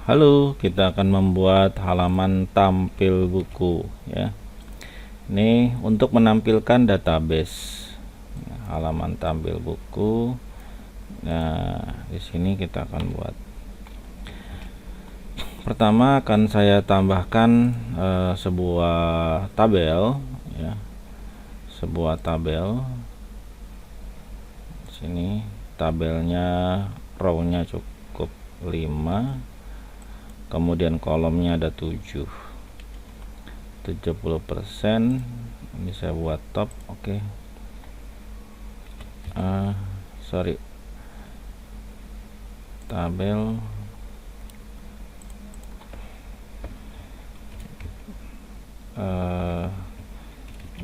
Halo, kita akan membuat halaman tampil buku ya. Ini untuk menampilkan database. Halaman tampil buku. Nah, di sini kita akan buat. Pertama akan saya tambahkan sebuah tabel ya. Sebuah tabel. Di sini tabelnya row-nya cukup 5. Kemudian kolomnya ada 70%. Ini saya buat top. Oke. Sorry, tabel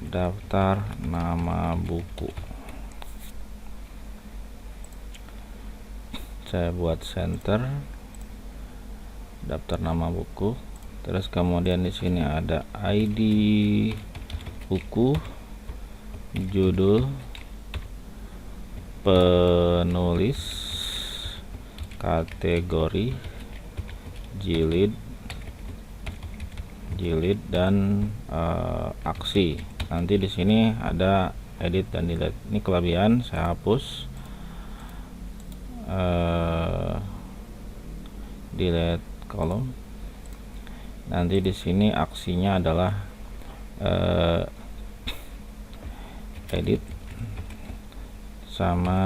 daftar nama buku, saya buat center daftar nama buku. Terus kemudian di sini ada ID buku, judul, penulis, kategori, jilid dan aksi. Nanti di sini ada edit dan delete. Ini kelebihan, saya hapus. Delete kolom. Nanti di sini aksinya adalah edit sama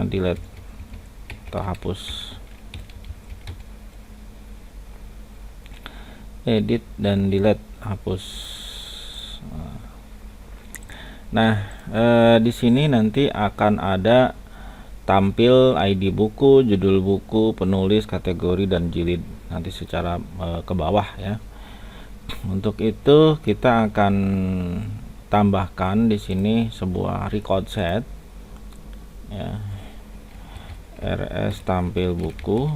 delete atau hapus. Edit dan delete, hapus. Nah, di sini nanti akan ada tampil ID buku, judul buku, penulis, kategori dan jilid nanti secara ke bawah ya. Untuk itu kita akan tambahkan di sini sebuah record set ya. RS tampil buku,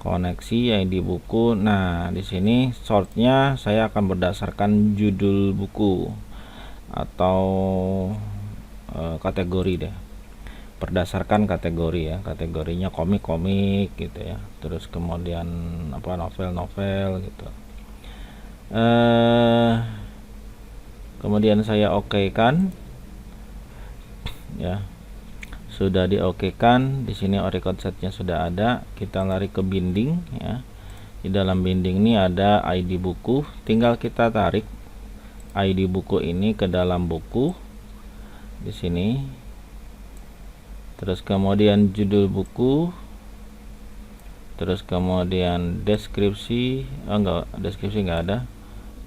koneksi ID buku. Nah, di sini sortnya saya akan berdasarkan judul buku atau kategori deh, berdasarkan kategori ya. Kategorinya komik-komik gitu ya, terus kemudian apa, novel-novel gitu. Kemudian saya oke kan ya. Sudah di oke kan, di sini record setnya sudah ada. Kita lari ke binding ya. Di dalam binding ini ada ID buku, tinggal kita tarik ID buku ini ke dalam buku di sini. Terus kemudian judul buku, terus kemudian deskripsi, enggak, deskripsi enggak ada.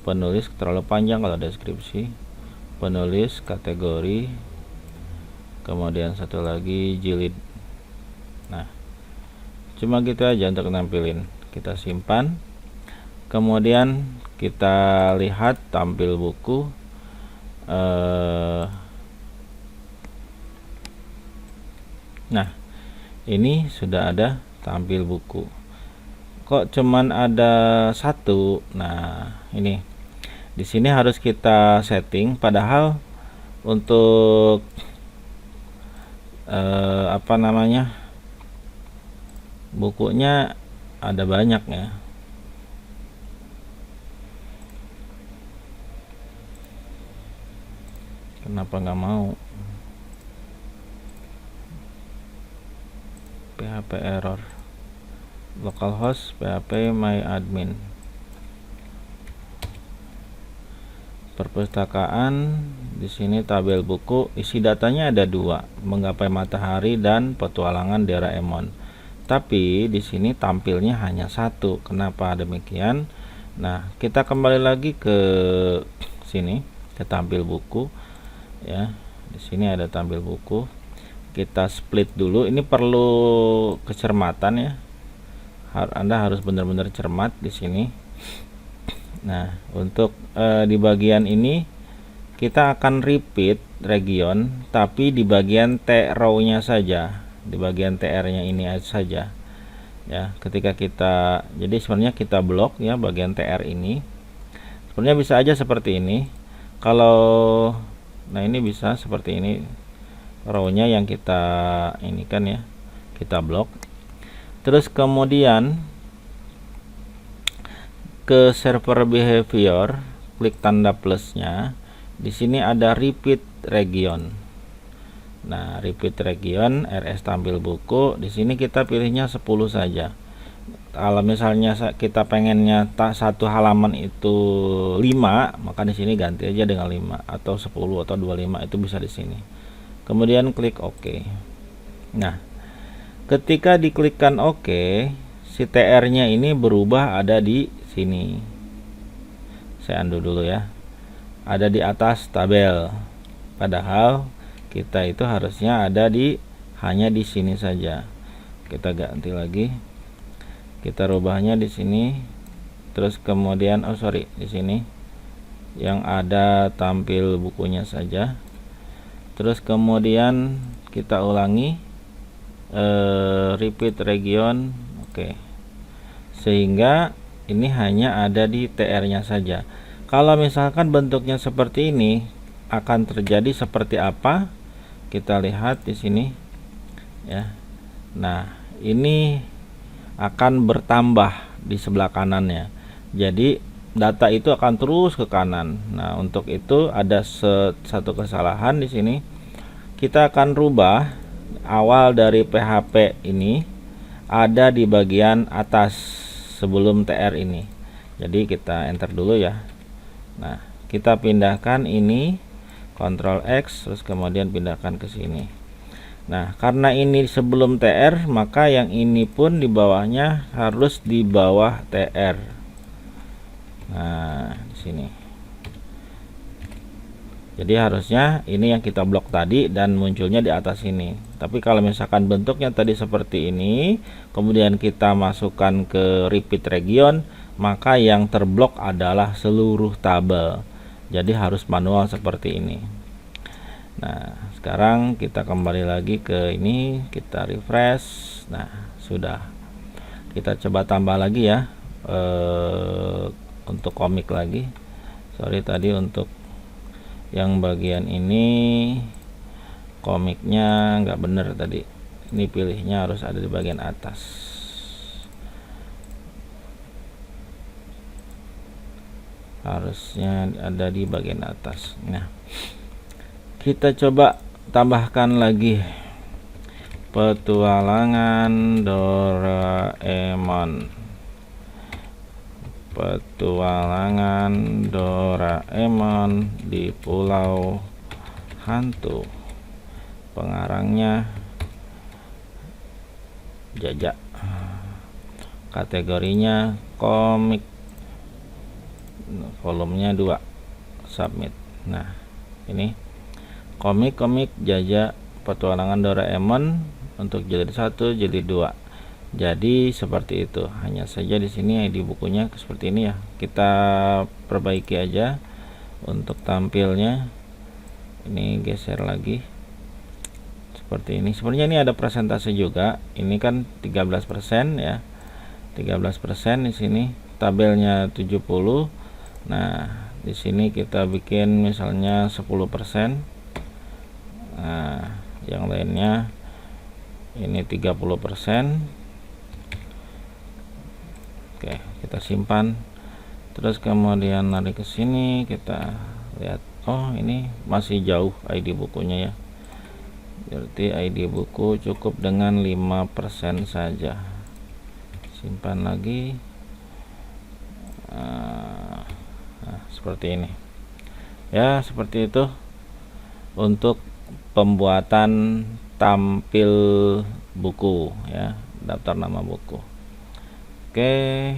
Penulis terlalu panjang kalau deskripsi. Penulis, kategori, kemudian satu lagi jilid. Nah, cuma gitu aja untuk nampilin. Kita simpan, kemudian kita lihat tampil buku. Nah, ini sudah ada tampil buku. Kok cuman ada satu? Nah, ini di sini harus kita setting, padahal untuk apa namanya, bukunya ada banyak ya. Kenapa nggak mau? PHP error, localhost PHP my admin. Perpustakaan, di sini tabel buku, isi datanya ada 2, menggapai matahari dan petualangan Doraemon. Tapi di sini tampilnya hanya 1. Kenapa demikian? Nah, kita kembali lagi ke sini, ke tampil buku ya. Di sini ada tampil buku. Kita split dulu. Ini perlu kecermatan ya. Anda harus benar-benar cermat di sini. Nah, untuk di bagian ini kita akan repeat region, tapi di bagian T row-nya saja, di bagian TR-nya ini saja. Ya, ketika kita, jadi sebenarnya kita blok ya bagian TR ini. Sebenarnya bisa aja seperti ini. Kalau nah ini bisa seperti ini, row-nya yang kita ini kan ya, kita blok. Terus kemudian ke server behavior, klik tanda plusnya. Di sini ada repeat region. Nah, repeat region RS tampil buku. Di sini kita pilihnya 10 saja. Kalau misalnya kita pengennya satu halaman itu 5, maka di sini ganti aja dengan 5 atau 10 atau 25, itu bisa di sini. Kemudian klik OK. Nah, ketika diklikkan OK, si TR-nya ini berubah ada di sini. Saya undo dulu ya. Ada di atas tabel. Padahal kita itu harusnya ada hanya di sini saja. Kita ganti lagi. Kita rubahnya di sini. Terus kemudian di sini yang ada tampil bukunya saja. Terus kemudian kita ulangi repeat region. Oke. Sehingga ini hanya ada di TR-nya saja. Kalau misalkan bentuknya seperti ini, akan terjadi seperti apa? Kita lihat di sini ya. Nah, ini akan bertambah di sebelah kanannya. Jadi data itu akan terus ke kanan. Nah, untuk itu ada satu kesalahan di sini. Kita akan rubah awal dari PHP ini ada di bagian atas sebelum TR ini. Jadi kita enter dulu ya. Nah, kita pindahkan ini, Ctrl X, terus kemudian pindahkan ke sini. Nah, karena ini sebelum TR, maka yang ini pun di bawahnya harus di bawah TR. Nah, di sini. Jadi harusnya ini yang kita blok tadi dan munculnya di atas ini. Tapi kalau misalkan bentuknya tadi seperti ini, kemudian kita masukkan ke repeat region, maka yang terblok adalah seluruh tabel. Jadi harus manual seperti ini. Nah, sekarang kita kembali lagi ke ini, kita refresh. Nah, sudah. Kita coba tambah lagi ya untuk komik lagi. Sorry tadi untuk yang bagian ini komiknya nggak bener tadi. Ini pilihnya harus ada di bagian atas. Harusnya ada di bagian atas. Nah, kita coba tambahkan lagi petualangan Doraemon. Petualangan Doraemon di Pulau Hantu. Pengarangnya Jaja. Kategorinya komik. Volumenya 2. Submit. Nah, ini komik Jaja Petualangan Doraemon untuk jilid 1, jilid 2. Jadi seperti itu. Hanya saja di sini ID bukunya seperti ini ya. Kita perbaiki aja untuk tampilnya. Ini geser lagi. Seperti ini. Sebenarnya ini ada presentasi juga. Ini kan 13% ya. 13% di sini. Tabelnya 70. Nah, di sini kita bikin misalnya 10%. Nah, yang lainnya ini 30%. Oke, kita simpan. Terus kemudian lari ke sini, kita lihat. Oh, ini masih jauh ID bukunya ya. Berarti ID buku cukup dengan 5% saja. Simpan lagi. Nah, seperti ini ya. Seperti itu untuk pembuatan tampil buku ya, daftar nama buku. Oke,